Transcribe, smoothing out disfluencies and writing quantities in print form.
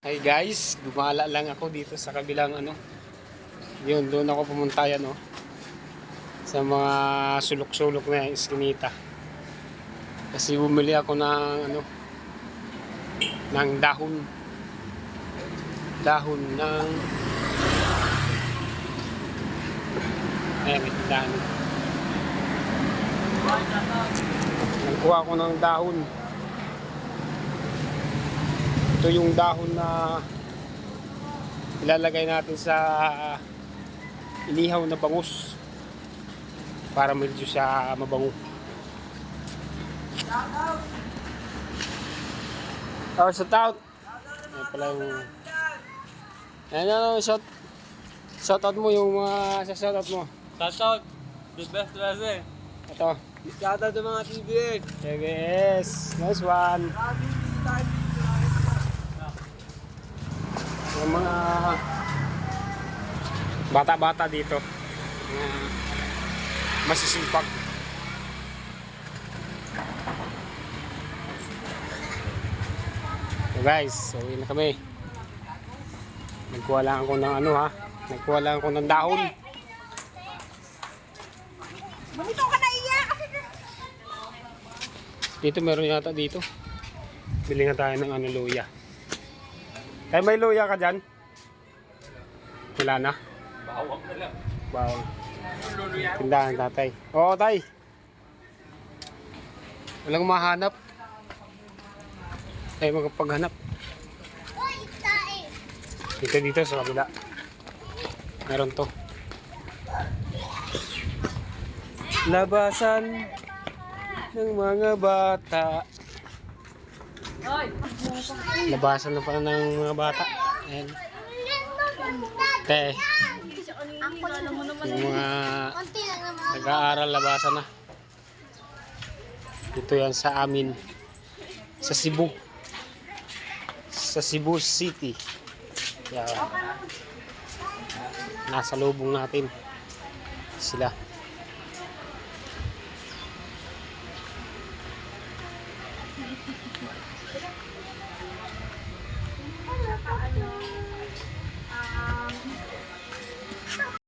Hi guys, gumala lang ako dito sa kabilang Yun, doon ako pumunta yan sa mga sulok-sulok na iskinita. Kasi bumili ako ng dahon ng ayan, may tindahan. Nagkuha ako ng dahon. Ito yung dahon na ilalagay natin sa inihaw na bangus para medyo siya mabango. Oh, shout out. Ayan pala yung shout out mo yung mga shout out mo. Shout out, the best dressing. Ito. Shout out sa mga TBS. TBS. Nice one. Yung mga bata-bata dito. Masisipag. So guys, so uwi na kami. Nagkuha lang ako ng Nagkuha lang ako ng dahon. Bumito ka na iya! Dito meron yata dito. Bili nga tayo ng luya. Ay, may luya ka dyan? Wala na? Bawang na lang. Bawang. Tindahan tatay. Oo tay. Walang mahanap. Ay magpaghanap. Dito sa kabila. Meron to. Labasan ng mga bata. Labasan na pala ng mga bata. Ayan. Yung mga nag-aaral labasan na. Ito yan sa amin. Sa Cebu. Sa Cebu City. Yan. Nasa lubong natin sila.